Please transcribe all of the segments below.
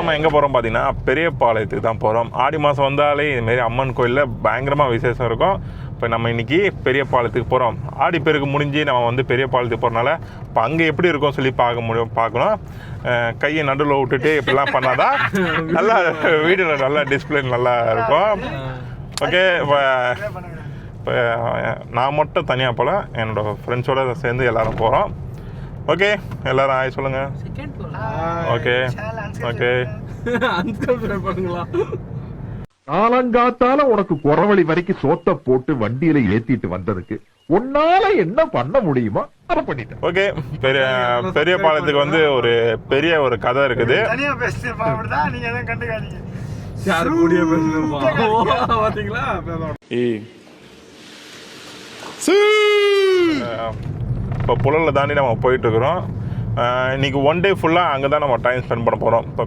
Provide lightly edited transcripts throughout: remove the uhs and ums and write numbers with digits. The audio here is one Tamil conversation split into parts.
நம்ம எங்கே போகிறோம் பார்த்தீங்கன்னா பெரியபாளையத்துக்கு தான் போகிறோம். ஆடி மாதம் வந்தாலே இதுமாரி அம்மன் கோயிலில் பயங்கரமாக விசேஷம் இருக்கும். இப்போ நம்ம இன்றைக்கி பெரியபாளையத்துக்கு போகிறோம். ஆடிப்பெருக்கு முடிஞ்சு நம்ம வந்து பெரியபாளையத்துக்கு போகிறனால இப்போ அங்கே எப்படி இருக்கும் சொல்லி பார்க்கணும். கையை நடுவில் விட்டுட்டு இப்படிலாம் பண்ணாதான் நல்லா வீடியோவில் நல்லா டிஸ்பிளே நல்லா இருக்கும். ஓகே, இப்போ நான் மட்டும் தனியாக போகல, என்னோடய ஃப்ரெண்ட்ஸோடு சேர்ந்து எல்லோரும் போகிறோம். ஓகே, எல்லாரும் ஆய் சொல்லுங்கள். ஓகே ஓகே காலங்காத்தால உனக்கு குறவழி வரைக்கும் சோத்த போட்டு வண்டியில ஏத்திட்டு வந்ததுக்கு உன்னால என்ன பண்ண முடியுமோ அதை பண்ணிட்டேன். ஓகே, பெரியபாளையத்துக்கு வந்து ஒரு பெரிய ஒரு கதை இருக்குது. இப்போ புழலில் தாண்டி நம்ம போயிட்டுருக்குறோம். இன்றைக்கி ஒன் டே ஃபுல்லாக அங்கே தான் நம்ம டைம் ஸ்பெண்ட் பண்ண போகிறோம். இப்போ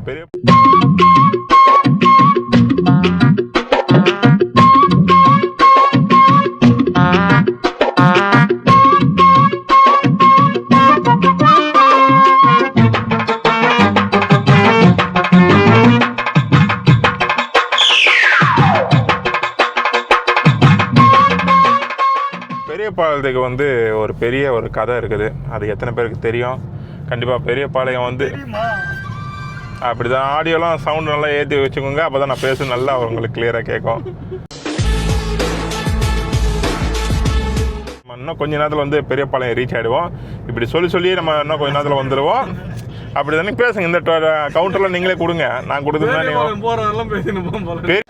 பெரியபாளையத்துக்கு வந்து ஒரு பெரிய ஒரு கதை இருக்குது. அது எத்தனை பேருக்கு தெரியும்? கண்டிப்பாக பெரியபாளையம் வந்து அப்படி தான். ஆடியோலாம் சவுண்டு நல்லா ஏற்றி வச்சுக்கோங்க, அப்போ தான் நான் பேச நல்லா உங்களுக்கு கிளியராக கேட்கும். நம்ம இன்னும் கொஞ்ச நேரத்தில் வந்து பெரியபாளையம் ரீச் ஆகிடுவோம். இப்படி சொல்லி நம்ம இன்னும் கொஞ்ச நேரத்தில் வந்துடுவோம். அப்படி தானே பேசுங்க. இந்த கவுண்டர்லாம் நீங்களே கொடுங்க, நான் கொடுத்துருந்தேன். நீங்கள்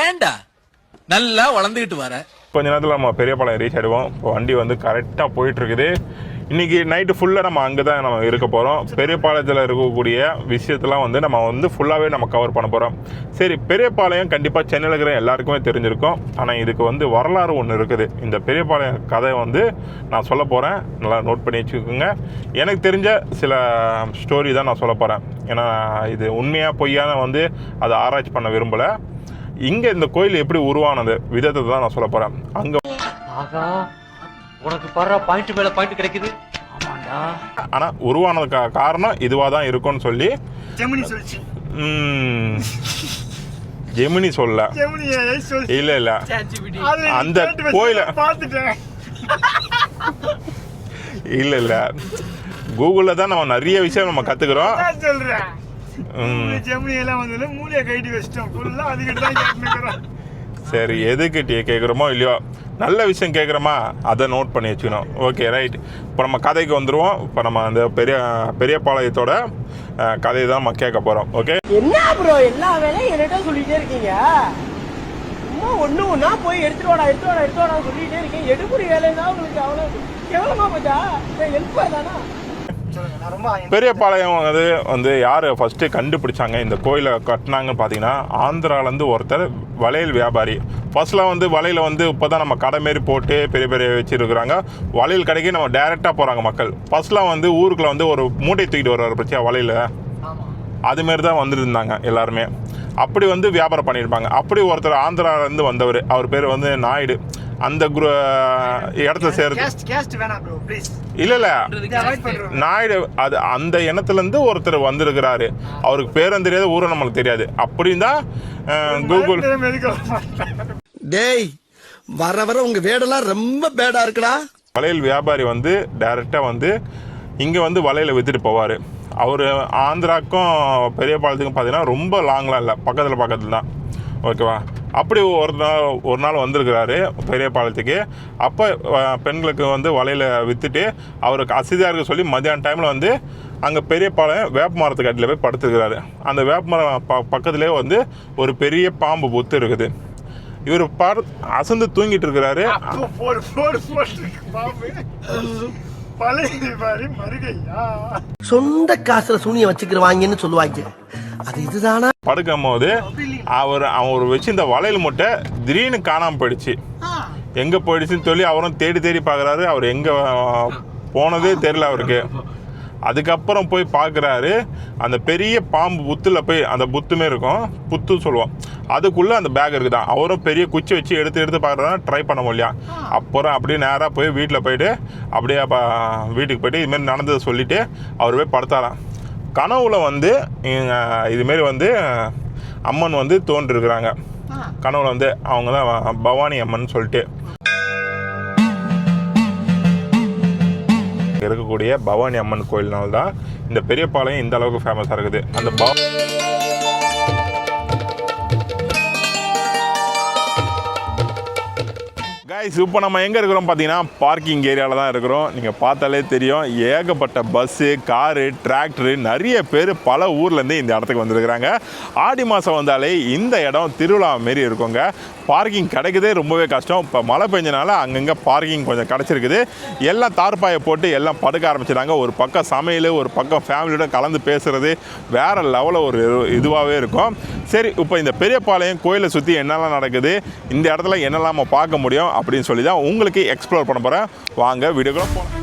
ஏண்டா நல்லா வளர்ந்துக்கிட்டு வர. கொஞ்ச நேரத்தில் நம்ம பெரியபாளையம் ரீச் ஆகிடுவோம். இப்போ வண்டி வந்து கரெக்டாக போயிட்டுருக்குது. இன்றைக்கி நைட்டு ஃபுல்லாக நம்ம அங்கே தான் நம்ம இருக்க போகிறோம். பெரியபாளையத்தில் இருக்கக்கூடிய விஷயத்தெல்லாம் வந்து நம்ம வந்து ஃபுல்லாகவே நம்ம கவர் பண்ண போகிறோம். சரி, பெரியபாளையம் கண்டிப்பாக சென்னையில் இருக்கிற எல்லாருக்குமே தெரிஞ்சிருக்கும். ஆனால் இதுக்கு வந்து வரலாறு ஒன்று இருக்குது. இந்த பெரியபாளையம் கதை வந்து நான் சொல்ல போகிறேன், நல்லா நோட் பண்ணி வச்சுக்கோங்க. எனக்கு தெரிஞ்ச சில ஸ்டோரி தான் நான் சொல்ல போகிறேன். ஏன்னா இது உண்மையாக பொய்யான வந்து அதை ஆராய்ச்சி பண்ண விரும்பலை. இங்கே இந்த கோயில் எப்படி உருவானது விதத்தை தான் நான் சொல்ல போகிறேன். அங்கே உனக்கு பாரு பாயிண்ட் மேல பாயிண்ட் கிடைக்குது. ஆனால் உருவானதுக்கு காரணம் இதுவாக தான் இருக்கும்னு சொல்லி ஜெமினி சொல்ல இல்லை அந்த கோயிலை இல்லை கூகுளில் தான் நம்ம நிறைய விஷயம் நம்ம கற்றுக்குறோம். சரி, எதுக்கிட்டே கேட்குறோமோ இல்லையோ, நல்ல விஷயம் கேட்குறோமா அதை நோட் பண்ணி வச்சுக்கணும். Okay, right. இப்போ நம்ம கதைக்கு வந்துடுவோம். இப்போ நம்ம அந்த பெரியபாளையத்தோட கதையை தான் நம்ம கேட்க போகிறோம். ஓகே, என்ன ப்ரோ எல்லா வேலையும் என்கிட்ட சொல்லிட்டே இருக்கீங்க. சும்மா ஒன்னா போய் எடுத்துட்டு வாடா சொல்லிட்டே இருக்கீங்க. எடுப்புடி வேலைன்னா உங்களுக்கு அவ்வளோ கேவலமா போச்சா? ஹெல்ப் தானா? பெரியபாளையம் வந்து யார் ஃபஸ்ட்டு கண்டுபிடிச்சாங்க, இந்த கோயிலை கட்டினாங்கன்னு பார்த்தீங்கன்னா ஆந்திராவிலேருந்து ஒருத்தர் வளையல் வியாபாரி. ஃபர்ஸ்ட்லாம் வந்து வளையல் வந்து இப்போ தான் நம்ம கடை மாரி போட்டு பெரிய வச்சுருக்குறாங்க. வளையல் கடைக்கு நம்ம டேரெக்டாக போகிறாங்க மக்கள். ஃபர்ஸ்ட்லாம் வந்து ஊருக்குள்ளே வந்து ஒரு மூட்டை தூக்கிட்டு வருவார் பற்றியா வளையல், அதுமாரி தான் வந்துருந்தாங்க எல்லாருமே. அப்படி வந்து வியாபாரம் பண்ணியிருப்பாங்க. அப்படி ஒருத்தர் ஆந்திராவிலேருந்து வந்தவர், அவர் பேர் வந்து நாயுடு. அந்த இடத்துல சேர்த்து இல்லை நாயுடு, அது அந்த இனத்துலேருந்து ஒருத்தர் வந்திருக்கிறாரு. அவருக்கு பேரும் தெரியாது, ஊரும் நம்மளுக்கு தெரியாது. அப்படின்னு தான் கூகுள். டேய், வர உங்க வேடெல்லாம் ரொம்ப பேடா இருக்குடா. வளையல் வியாபாரி வந்து டைரெக்டாக வந்து இங்கே வந்து வளையலை விற்றுட்டு போவார். அவர் ஆந்திராக்கும் பெரியபாளையத்துக்கும் பார்த்தீங்கன்னா ரொம்ப லாங்லாம் இல்லை, பக்கத்தில் தான். ஓகேவா? அப்படி ஒரு நாள் வந்திருக்கிறாரு பெரியபாளையத்துக்கு. அப்போ பெண்களுக்கு வந்து வலையில் விற்றுட்டு அவருக்கு அசதியாக இருக்க சொல்லி மத்தியான டைமில் வந்து அங்கே பெரியபாளையம் வேப்ப மரத்துக்கு அடியில் போய் படுத்துருக்கிறாரு. அந்த வேப்ப மரம் பக்கத்துலேயே வந்து ஒரு பெரிய பாம்பு புத்து இருக்குது. இவர் அசந்து தூங்கிட்டு இருக்கிறாரு. சொந்த காசுல சூனிய வச்சுக்கிறவாங்கன்னு சொல்லுவாங்க. அது இதுதானா? படுக்கும் போது அவர் வச்சு இந்த வளையல் மூட்டை திடீர்னு காணாமல் போயிடுச்சு. எங்கே போயிடுச்சுன்னு சொல்லி அவரும் தேடி பார்க்குறாரு. அவர் எங்கே போனதே தெரியல அவருக்கு. அதுக்கப்புறம் போய் பார்க்குறாரு, அந்த பெரிய பாம்பு புத்தில் போய் அந்த புத்துமே இருக்கும், புத்து சொல்லுவோம், அதுக்குள்ளே அந்த பேக் இருக்குதான். அவரும் பெரிய குச்சி வச்சு எடுத்து பார்க்குறதா ட்ரை பண்ண முடியல. அப்புறம் அப்படியே நேராக போய் வீட்டில் போயிட்டு அப்படியே வீட்டுக்கு போயிட்டு இதுமாரி நடந்ததை சொல்லிவிட்டு அவர் போய் படுத்தாராம். கனவுல வந்து இதுமாரி வந்து அம்மன் வந்து தோன்றிருக்கிறாங்க. கனவுல வந்து அவங்க தான் பவானி அம்மன் சொல்லிட்டு இருக்கக்கூடிய பவானி அம்மன் கோயில்னால தான் இந்த பெரியபாளையம் இந்த அளவுக்கு ஃபேமஸாக இருக்குது. அந்த கைஸ், இப்போ நம்ம எங்கே இருக்கிறோம் பார்த்தீங்கன்னா பார்க்கிங் ஏரியாவில் தான் இருக்கிறோம். நீங்கள் பார்த்தாலே தெரியும், ஏகப்பட்ட பஸ்ஸு, காரு, டிராக்டரு, நிறைய பேர் பல ஊர்லேருந்து இந்த இடத்துக்கு வந்துருக்குறாங்க. ஆடி மாதம் வந்தாலே இந்த இடம் திருவிழா மாரி இருக்குங்க. பார்க்கிங் கிடைக்குதே ரொம்பவே கஷ்டம். இப்போ மழை பெஞ்சனால அங்கங்கே பார்க்கிங் கொஞ்சம் கிடச்சிருக்குது. எல்லாம் தார்பாயை போட்டு எல்லாம் படுக்க ஆரம்பிச்சிட்டாங்க. ஒரு பக்கம் சமையல், ஒரு பக்கம் ஃபேமிலியோட கலந்து பேசுகிறது வேறு லெவலில் ஒரு இதுவாகவே இருக்கும். சரி, இப்போ இந்த பெரியபாளையம் கோயிலை சுற்றி என்னெல்லாம் நடக்குது, இந்த இடத்துல என்னெல்லாம் நம்ம பார்க்க முடியும் அப்படின்னு சொல்லி தான் உங்களுக்கு எக்ஸ்ப்ளோர் பண்ண போகிறேன். வாங்க வீடியோக்குள்ள போகலாம்.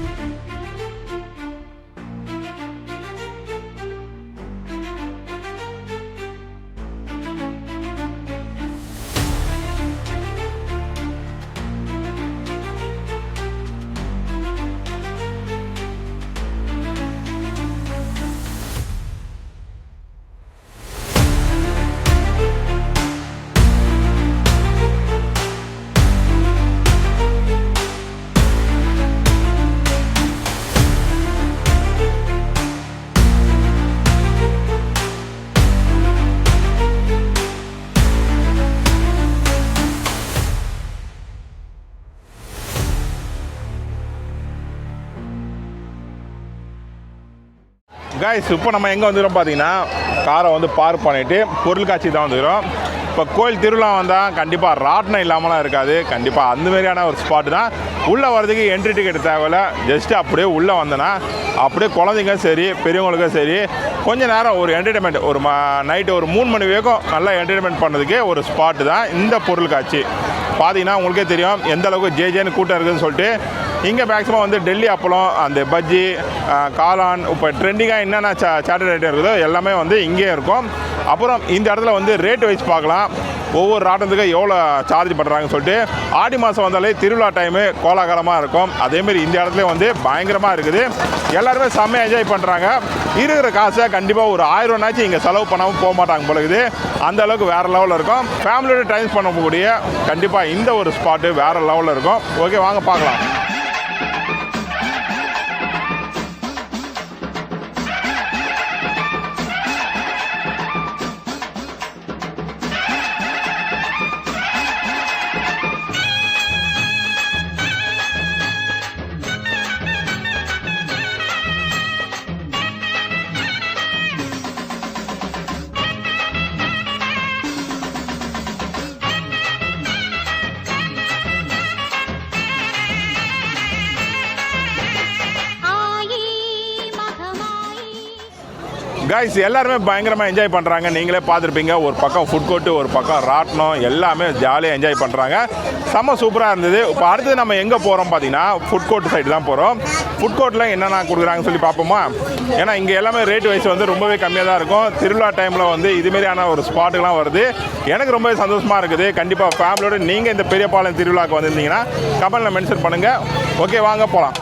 கைஸ், இப்போ நம்ம எங்கே வந்துக்கிறோம் பார்த்தீங்கன்னா, காரை வந்து பார்க் பண்ணிவிட்டு பொருட்காட்சி தான் வந்துக்கிறோம். இப்போ கோயில் திருவிழா வந்தால் கண்டிப்பாக ராட்டினம் இல்லாமலாம் இருக்காது. கண்டிப்பாக அந்த மாதிரியான ஒரு ஸ்பாட்டு தான். உள்ளே வர்றதுக்கு என்ட்ரி டிக்கெட் தேவையில்ல. ஜஸ்ட்டு அப்படியே உள்ளே வந்தோன்னா அப்படியே குழந்தைங்க சரி, பெரியவங்களுக்கும் சரி, கொஞ்சம் நேரம் ஒரு என்டர்டெயின்மெண்ட், ஒரு நைட்டு ஒரு 3 மணி வரைக்கும் நல்லா என்டர்டெயின்மெண்ட் பண்ணுறதுக்கே ஒரு ஸ்பாட்டு தான் இந்த பொருட்காட்சி. பார்த்தீங்கன்னா உங்களுக்கே தெரியும் எந்த அளவுக்கு ஜேஜேன்னு கூட்டம் இருக்குதுன்னு சொல்லிட்டு. இங்கே மேக்ஸிமம் வந்து டெல்லி அப்பளம், அந்த பஜ்ஜி, காளான், இப்போ ட்ரெண்டிங்காக என்னென்ன சாட்டர் ஐட்டம் இருக்குதோ எல்லாமே வந்து இங்கேயே இருக்கும். அப்புறம் இந்த இடத்துல வந்து ரேட் வைஸ் பார்க்கலாம், ஒவ்வொரு ராட்டத்துக்கு எவ்வளோ சார்ஜ் பண்ணுறாங்கன்னு சொல்லிட்டு. ஆடி மாதம் வந்தாலே திருவிழா டைமு கோலாகலமாக இருக்கும். அதேமாரி இந்த இடத்துல வந்து பயங்கரமாக இருக்குது. எல்லாருமே செம்மையாக என்ஜாய் பண்ணுறாங்க. இருக்கிற காசை கண்டிப்பாக ஒரு 1000 ரூபாய்னாச்சும் இங்கே செலவு பண்ணாமல் போக மாட்டாங்க பொழுது. அந்த அளவுக்கு வேறு லெவலில் இருக்கும். ஃபேமிலியோட டைம் பண்ணக்கூடிய கண்டிப்பாக இந்த ஒரு ஸ்பாட்டு வேறு லெவலில் இருக்கும். ஓகே, வாங்க பார்க்கலாம். கைஸ், எல்லாருமே பயங்கரமாக என்ஜாய் பண்ணுறாங்க. நீங்களே பார்த்துருப்பீங்க, ஒரு பக்கம் ஃபுட் கோர்ட்டு, ஒரு பக்கம் ராட்டினம், எல்லாமே ஜாலியாக என்ஜாய் பண்ணுறாங்க. செம்ம சூப்பராக இருந்தது. இப்போ அடுத்தது நம்ம எங்கே போகிறோம் பார்த்தீங்கன்னா ஃபுட் கோர்ட் சைடு தான் போகிறோம். ஃபுட் கோர்ட்டில் என்னென்ன கொடுக்குறாங்கன்னு சொல்லி பார்ப்போமா? ஏன்னா இங்கே எல்லாமே ரேட் வைஸ் வந்து ரொம்பவே கம்மியாக தான் இருக்கும். திருவிழா டைமில் வந்து இதுமாரியான ஒரு ஸ்பாட்டுக்கெலாம் வருது. எனக்கு ரொம்பவே சந்தோஷமாக இருக்குது. கண்டிப்பாக ஃபேமிலியோடு நீங்கள் இந்த பெரியபாளையம் திருவிழாவுக்கு வந்திருந்தீங்கன்னா கமெண்ட்டில் மென்ஷன் பண்ணுங்கள். ஓகே, வாங்க போகலாம்.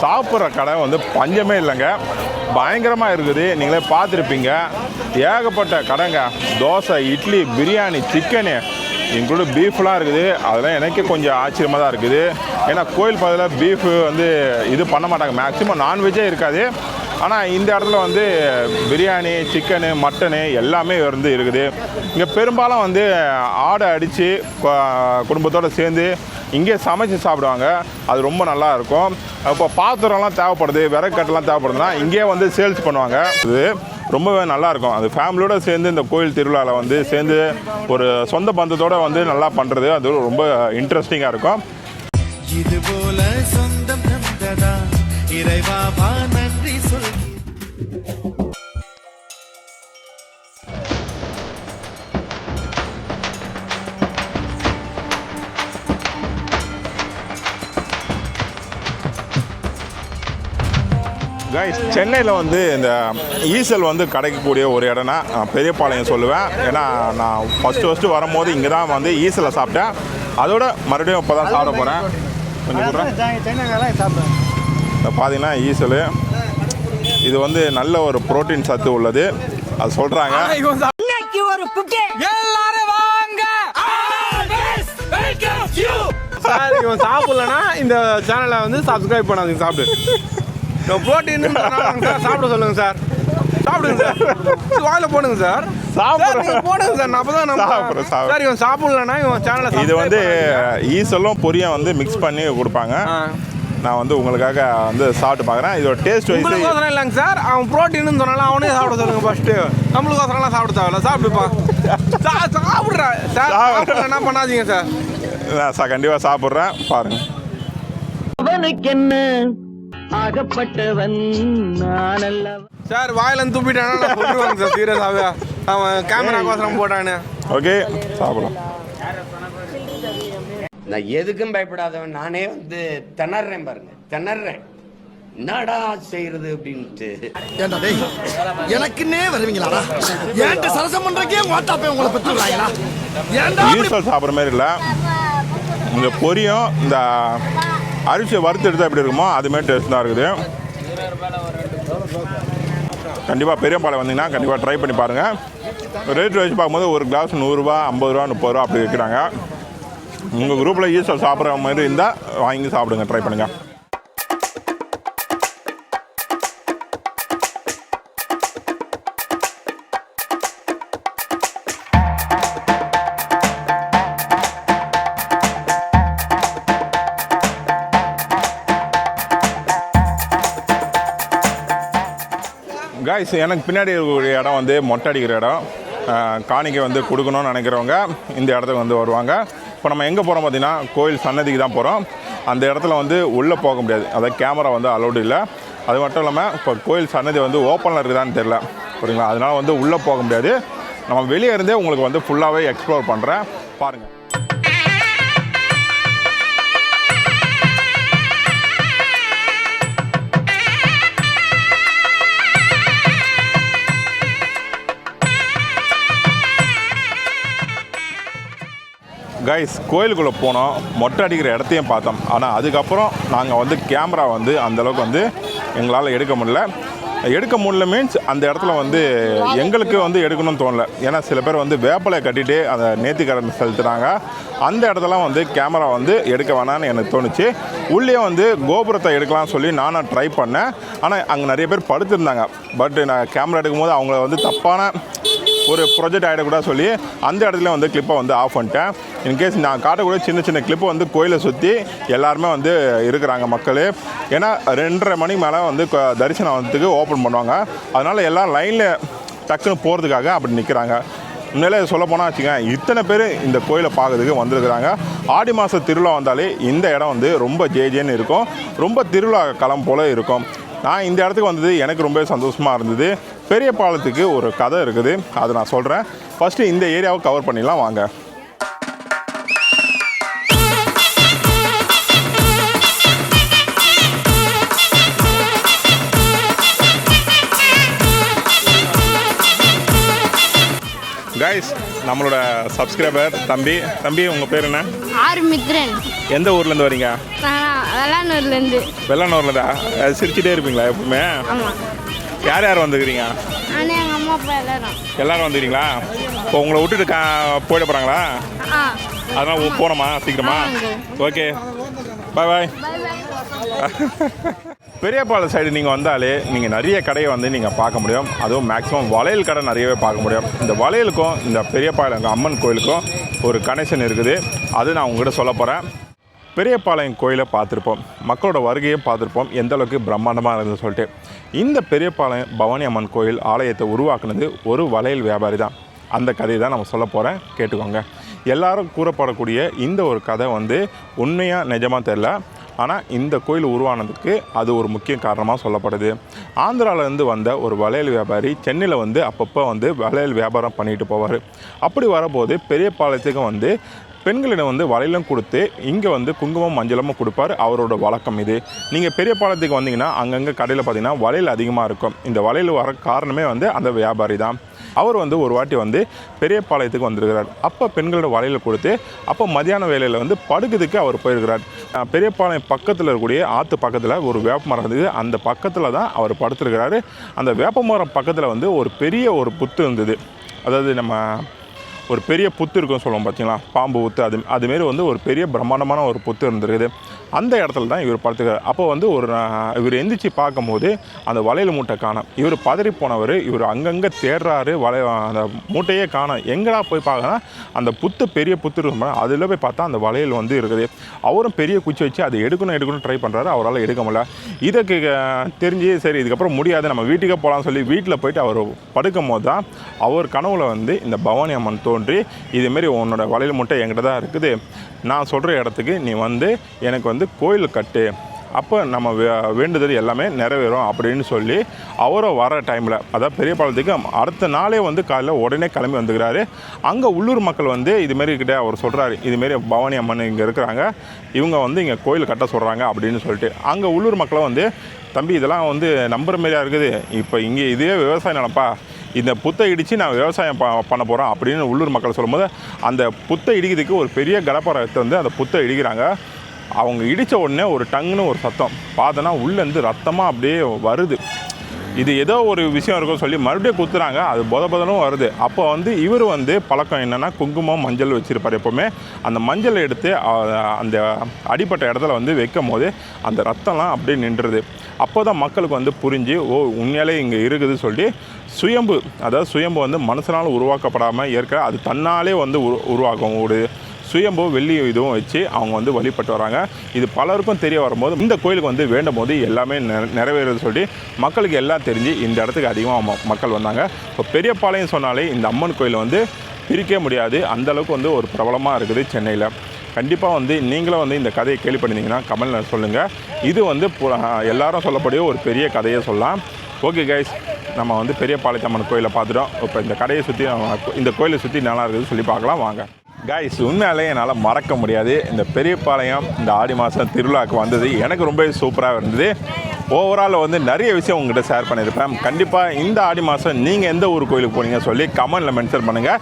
சாப்பிட்ற கடை வந்து பஞ்சமே இல்லைங்க, பயங்கரமாக இருக்குது. நீங்களே பார்த்துருப்பீங்க, ஏகப்பட்ட கடைங்க. தோசை, இட்லி, பிரியாணி, சிக்கனு, இன்க்ளூடு பீஃப்லாம் இருக்குது. அதெல்லாம் எனக்கே கொஞ்சம் ஆச்சரியமாக தான் இருக்குது. ஏன்னா கோயில் பகுதியில் பீஃபு வந்து இது பண்ண மாட்டாங்க, மேக்ஸிமம் நான்வெஜ்ஜே இருக்காது. ஆனால் இந்த இடத்துல வந்து பிரியாணி, சிக்கனு, மட்டனு எல்லாமே வந்து இருக்குது. இங்கே பெரும்பாலும் வந்து ஆடை அடித்து குடும்பத்தோடு சேர்ந்து இங்கே சமைச்சு சாப்பிடுவாங்க. அது ரொம்ப நல்லா இருக்கும். இப்போ பாத்திரம்லாம் தேவைப்படுது, விறகு கட்டெல்லாம் தேவைப்படுதுன்னா இங்கே வந்து சேல்ஸ் பண்ணுவாங்க. இது ரொம்பவே நல்லாயிருக்கும். அது ஃபேமிலியோடு சேர்ந்து இந்த கோயில் திருவிழாவில் வந்து சேர்ந்து ஒரு சொந்த பந்தத்தோடு வந்து நல்லா பண்ணுறது அது ரொம்ப இன்ட்ரெஸ்டிங்காக இருக்கும். இது போல சொந்தம் தந்ததா இறைவா நன்றி சொல். கைஸ், சென்னையில் வந்து இந்த ஈசல் வந்து கிடைக்கக்கூடிய ஒரு இடம்னா பெரியபாளையம் சொல்லுவேன். ஏன்னா நான் ஃபஸ்ட்டு வரும்போது இங்கே தான் வந்து ஈசலை சாப்பிட்டேன். அதோட மறுபடியும் இப்போ தான் சாப்பிட போகிறேன். கொஞ்சம் சொல்கிறேன். பார்த்தீங்கன்னா ஈசல் இது வந்து நல்ல ஒரு புரோட்டீன் சத்து உள்ளது அது சொல்கிறாங்க. சார் இவன் சாப்பிடலன்னா இந்த சேனலை வந்து சப்ஸ்கிரைப் பண்ணாதீங்க. சாப்பிடு ப்ரோட்டீன் சாப்பிட சொல்லுங்க சார். சாப்பிடுங்க சார். வாயில போடுங்க சார். போடுங்க சார். அப்பதான் சார் இவன் சாப்பிடலன்னா இவன் சேனலை இது வந்து ஈசலும் பொரியும் வந்து மிக்ஸ் பண்ணி கொடுப்பாங்க. நான் வந்து உங்களுக்காக வந்து சாப்பிட்டு பார்க்குறேன். இதோட டேஸ்ட் உங்களுக்கோசரம் இல்லைங்க சார். அவன் ப்ரோட்டீன்னு சொன்னாலும் அவனே சாப்பிட சொல்லுங்க ஃபர்ஸ்ட்டு. நம்மளுக்கோசரம்லாம் சாப்பிட தேவையில்ல. சாப்பிடுப்பா. சாப்பிட்றா சார். என்ன பண்ணாதீங்க சார். நான் கண்டிப்பாக சாப்பிட்றேன். பாருங்க. அவனுக்கு என்ன ஆகப்பட்டவன் நான் அல்ல சார். வாயில துப்பிட்டானா நான் சொல்லுவாங்க சார். சீரியஸாவே அவன் கேமராக்கோசரம் போட்டானு. ஓகே, சாப்பிடலாம். நான் எதுக்கும் பயப்படாதவன். நானே வந்து திணறேன் பாருங்க. திணறேன் என்னடா செய்யறது அப்படின்ட்டு. ஏண்டா டேய் எனக்குன்னே வருவீங்களாடா? ஏன்ட்ட சரசம் பண்றக்கே வாட்டாப்பே உங்களை பத்துறாங்களா? ஏன்டா ஈசல் சாப்பிட்ற மாதிரி இல்லை. இந்த பொரியும் இந்த அரிசியை வறுத்து எடுத்தால் எப்படி இருக்குமோ அதுமாரி டேஸ்ட் தான் இருக்குது. கண்டிப்பாக பெரியபாளையம் வந்தீங்கன்னா கண்டிப்பாக ட்ரை பண்ணி பாருங்கள். ரேட் வச்சு பார்க்கும்போது ஒரு கிளாஸ் 100 ரூபா, 50 ரூபா, 30 ரூபா அப்படி விற்கிறாங்க. உங்கள் குரூப்பில் ஈசல் சாப்பிட்ற மாதிரி இருந்தால் வாங்கி சாப்பிடுங்க. ட்ரை பண்ணுங்கள். கைஸ், எனக்கு பின்னாடி இருக்கக்கூடிய இடம் வந்து மொட்டை அடிக்கிற இடம். காணிக்கை வந்து கொடுக்கணும்னு நினைக்கிறவங்க இந்த இடத்துக்கு வந்து வருவாங்க. இப்போ நம்ம எங்கே போகிறோம் பார்த்தீங்கன்னா கோயில் சன்னதிக்கு தான் போகிறோம். அந்த இடத்துல வந்து உள்ளே போக முடியாது. அதாவது கேமரா வந்து அலௌடு இல்லை. அது மட்டும் இல்லாமல் இப்போ கோயில் சன்னதி வந்து ஓப்பனில் இருக்குதான்னு தெரில, புரியுங்களா? அதனால் வந்து உள்ளே போக முடியாது. நம்ம வெளியே இருந்தே உங்களுக்கு வந்து ஃபுல்லாகவே எக்ஸ்ப்ளோர் பண்ணுறேன். பாருங்கள். கைஸ், கோயிலுக்குள்ளே போனோம், மொட்டை அடிக்கிற இடத்தையும் பார்த்தோம். ஆனால் அதுக்கப்புறம் நாங்கள் வந்து கேமரா வந்து அந்தளவுக்கு வந்து எங்களால் எடுக்க முடியல மீன்ஸ் அந்த இடத்துல வந்து எங்களுக்கு வந்து எடுக்கணும்னு தோணலை. ஏன்னா சில பேர் வந்து வேப்பலை கட்டிட்டு அதை நேர்த்திக்கடன் செலுத்துகிறாங்க. அந்த இடத்துலாம் வந்து கேமரா வந்து எடுக்க வேணான்னு எனக்கு தோணுச்சு. உள்ளே வந்து கோபுரத்தை எடுக்கலாம்னு சொல்லி நானும் ட்ரை பண்ணேன். ஆனால் அங்கே நிறைய பேர் படுத்திருந்தாங்க. பட் நான் கேமரா எடுக்கும்போது அவங்கள வந்து தப்பான ஒரு ப்ரொஜெக்ட் ஆகிடக்கூடாது சொல்லி அந்த இடத்துல வந்து கிளிப்பை வந்து ஆஃப் பண்ணிட்டேன். இன்கேஸ் நான் காட்டக்கூடிய சின்ன சின்ன கிளிப்பை வந்து கோயிலை சுற்றி எல்லாருமே வந்து இருக்கிறாங்க மக்கள். ஏன்னா 2:30 மணிக்கு மேலே வந்து தரிசனத்துக்கு ஓப்பன் பண்ணுவாங்க. அதனால் எல்லாம் லைனில் டக்குன்னு போகிறதுக்காக அப்படி நிற்கிறாங்க. உண்மையிலே சொல்ல போனால் வச்சுக்கோங்க, இத்தனை பேர் இந்த கோயிலை பார்க்கறதுக்கு வந்திருக்கிறாங்க. ஆடி மாத திருவிழா வந்தாலே இந்த இடம் வந்து ரொம்ப ஜேஜேன்னு இருக்கும். ரொம்ப திருவிழா களம் போல் இருக்கும். நான் இந்த இடத்துக்கு வந்தது எனக்கு ரொம்ப சந்தோஷமாக இருந்தது. பெரிய பாலத்துக்கு ஒரு கதை இருக்குது, அதை நான் சொல்கிறேன். ஃபஸ்ட்டு இந்த ஏரியாவை கவர் பண்ணிடலாம் வாங்க. கைஸ், நம்மளோட சப்ஸ்கிரைபர் தம்பி உங்கள் பேர் என்ன? ஆர்மித்ரன். எந்த ஊர்லேருந்து வரீங்க? வெள்ளானூர்லேருந்து. வெள்ளானூர்லதா? சிரிச்சுட்டே இருப்பீங்களா எப்பவுமே? ஆமாம். யார் யார் வந்துக்கிறீங்க? நானே எங்கள் அம்மா அப்பா எல்லாரும் வந்துக்கிறீங்களா? இப்போ உங்களை விட்டுட்டு போயிட போகிறாங்களா? அதனால் போனோமா சீக்கிரமா? ஓகே, பாய் பாய். பெரியபாளையம் சைடு நீங்கள் வந்தாலே நீங்கள் நிறைய கடையை வந்து நீங்கள் பார்க்க முடியும். அதுவும் மேக்ஸிமம் வளையல் கடை நிறையவே பார்க்க முடியும். இந்த வளையலுக்கும் இந்த பெரியபாளையம் அம்மன் கோயிலுக்கும் ஒரு கனெக்ஷன் இருக்குது. அது நான் உங்கள்கிட்ட சொல்ல போகிறேன். பெரியபாளையம் கோயிலை பார்த்துருப்போம், மக்களோட வருகையை பார்த்துருப்போம், எந்த அளவுக்கு பிரம்மாண்டமாக இருந்ததுன்னு சொல்லிட்டு. இந்த பெரியபாளையம் பவானி அம்மன் கோயில் ஆலயத்தை உருவாக்குனது ஒரு வளையல் வியாபாரி தான். அந்த கதையை தான் நம்ம சொல்ல போகிறேன், கேட்டுக்கோங்க. எல்லாரும் கூறப்படக்கூடிய இந்த ஒரு கதை வந்து உண்மையாக நிஜமாக தெரில. ஆனால் இந்த கோயில் உருவானதுக்கு அது ஒரு முக்கிய காரணமாக சொல்லப்படுது. ஆந்திராவிலேருந்து வந்த ஒரு வளையல் வியாபாரி சென்னையில் வந்து அப்பப்போ வந்து வளையல் வியாபாரம் பண்ணிட்டு போவார். அப்படி வரபோது பெரியபாளையத்துக்கு வந்து பெண்களிடம் வந்து வளையலும் கொடுத்து இங்கே வந்து குங்குமம் மஞ்சளும் கொடுப்பார். அவரோட வழக்கம் இது. நீங்கள் பெரிய பாளையத்துக்கு வந்தீங்கன்னா அங்கங்கே கடையில் பார்த்தீங்கன்னா வளையல் அதிகமாக இருக்கும். இந்த வளையல் வர காரணமே வந்து அந்த வியாபாரி தான். அவர் வந்து ஒரு வாட்டி வந்து பெரிய பாளையத்துக்கு வந்திருக்கிறார். அப்போ பெண்களோட வளையல் கொடுத்து அப்போ மதியான வேலையில் வந்து படுக்கிறதுக்கு அவர் போயிருக்கிறார். பெரிய பாளையம் பக்கத்தில் இருக்கக்கூடிய ஆற்று பக்கத்தில் ஒரு வேப்ப மரம் இருந்தது. அந்த பக்கத்தில் தான் அவர் படுத்துருக்கிறாரு. அந்த வேப்ப மரம் பக்கத்தில் வந்து ஒரு பெரிய ஒரு புத்து இருந்தது. அதாவது நம்ம ஒரு பெரிய புத்து இருக்குன்னு சொல்லுவோம் பார்த்தீங்களா, பாம்பு புத்து. அதுமாரி வந்து ஒரு பெரிய பிரம்மாண்டமான ஒரு புத்து இருந்திருக்குது. அந்த இடத்துல தான் இவர் படுத்துக்கிறார். அப்போ வந்து இவர் எந்திரிச்சு பார்க்கும்போது அந்த வளையல் மூட்டை காணோம். இவர் பதறி போனவர். இவர் அங்கங்கே தேடுறாரு, அந்த மூட்டையே காணோம். எங்கடா போய் பார்க்கனா அந்த புத்து பெரிய புத்து இருக்கும், அதில் போய் பார்த்தா அந்த வளையல் வந்து இருக்குது. அவரும் பெரிய குச்சி வச்சு அதை எடுக்கணும் ட்ரை பண்ணுறாரு. அவரால் எடுக்க முடியல. இதுக்கு தெரிஞ்சு சரி இதுக்கப்புறம் முடியாது, நம்ம வீட்டுக்கே போகலான்னு சொல்லி வீட்டில் போயிட்டு அவர் படுக்கும் போது தான் அவர் கனவுல வந்து இந்த பவானி அம்மன் தோன்றி இதுமாரி உன்னோட வளையல் மூட்டை என்கிட்ட தான் இருக்குது, நான் சொல்கிற இடத்துக்கு நீ வந்து எனக்கு வந்து கோயில் கட்டு, அப்போ நம்ம வேண்டுதல் எல்லாமே நிறைவேறும் அப்படின்னு சொல்லி அவரும் வர டைமில், அதாவது பெரிய பாளையத்துக்கு அடுத்த நாளே வந்து காலையில் உடனே கிளம்பி வந்துக்கிறாரு. அங்கே உள்ளூர் மக்கள் வந்து இதுமாரி கிட்டே அவர் சொல்கிறாரு, இதுமாரி பவானி அம்மன் இங்கே இருக்கிறாங்க, இவங்க வந்து இங்கே கோயில் கட்ட சொல்கிறாங்க அப்படின்னு சொல்லிட்டு. அங்கே உள்ளூர் மக்களை வந்து தம்பி இதெல்லாம் வந்து நம்புகிற மாதிரியா இருக்குது, இப்போ இங்கே இதே விவசாயம் நினப்பா, இந்த புத்தை இடித்து நான் விவசாயம் பண்ண போகிறோம் அப்படின்னு உள்ளூர் மக்கள் சொல்லும்போது அந்த புத்தை இடிக்கிறதுக்கு ஒரு பெரிய கடப்பாரத்தை வந்து அந்த புத்தை இடிக்கிறாங்க. அவங்க இடித்த உடனே ஒரு டங்குன்னு ஒரு சத்தம் பார்த்தோன்னா உள்ளேருந்து ரத்தமாக அப்படியே வருது. இது ஏதோ ஒரு விஷயம் இருக்குன்னு சொல்லி மறுபடியும் குத்துறாங்க. அது பொதனும் வருது. அப்போ வந்து இவர் வந்து பழக்கம் என்னென்னா குங்குமம் மஞ்சள் வச்சுருப்பார் எப்போவுமே. அந்த மஞ்சள் எடுத்து அந்த அடிப்பட்ட இடத்துல வந்து வைக்கும் போது அந்த ரத்தம்லாம் அப்படியே நின்றுது. அப்போ தான் மக்களுக்கு வந்து புரிஞ்சு ஓ உண்மையாலே இங்கே இருக்குது சொல்லி சுயம்பு, அதாவது சுயம்பு வந்து மனுஷனால் உருவாக்கப்படாமல் ஏற்க அது தன்னாலே வந்து உருவாக்கும். ஒரு சுயம்பு வெள்ளி இதுவும் வச்சு அவங்க வந்து வழிபட்டு வராங்க. இது பலருக்கும் தெரிய வரும்போது இந்த கோயிலுக்கு வந்து வேண்டும் போது எல்லாமே நிறைவேறுது சொல்லி மக்களுக்கு எல்லாம் தெரிஞ்சு இந்த இடத்துக்கு அதிகமாக மக்கள் வந்தாங்க. இப்போ பெரியபாளையம் சொன்னாலே இந்த அம்மன் கோயில் வந்து பிரிக்க முடியாது, அந்தளவுக்கு வந்து ஒரு பிரபலமாக இருக்குது சென்னையில். கண்டிப்பாக வந்து நீங்களும் வந்து இந்த கதையை கேள்விப்பட்டிருந்தீங்கன்னா கமெண்ட்டில் சொல்லுங்கள். இது வந்து எல்லாரும் சொல்லக்கூடிய ஒரு பெரிய கதையை சொல்லலாம். ஓகே கைஸ், நம்ம வந்து பெரியபாளையம் அம்மன் கோயிலை பார்த்துட்டோம். இப்போ இந்த கடையை சுற்றி இந்த கோயிலை சுற்றி நல்லா இருக்குது சொல்லி பார்க்கலாம் வாங்க. கைஸ், உண்மையாலே என்னால் மறக்க முடியாது, இந்த பெரியபாளையம் இந்த ஆடி மாதம் திருவிழாவுக்கு வந்தது எனக்கு ரொம்ப சூப்பராக இருந்தது. ஓவரால் வந்து நிறைய விஷயம் உங்கள்கிட்ட ஷேர் பண்ணியிருப்பேன். கண்டிப்பாக இந்த ஆடி மாதம் நீங்கள் எந்த ஊர் கோயிலுக்கு போனீங்க சொல்லி கமெண்ட்டில் மென்ஷன் பண்ணுங்கள்.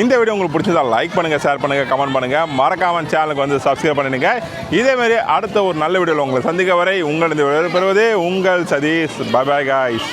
இந்த வீடியோ உங்களுக்கு பிடிச்சதா லைக் பண்ணுங்கள், ஷேர் பண்ணுங்கள், கமெண்ட் பண்ணுங்கள். மறக்காமல் சேனலுக்கு வந்து சப்ஸ்கிரைப் பண்ணிடுங்க. இதேமாரி அடுத்த ஒரு நல்ல வீடியோவில் உங்களை சந்திக்க வரை உங்களிடம் பெறுவதே உங்கள் சதீஷ். Bye bye guys.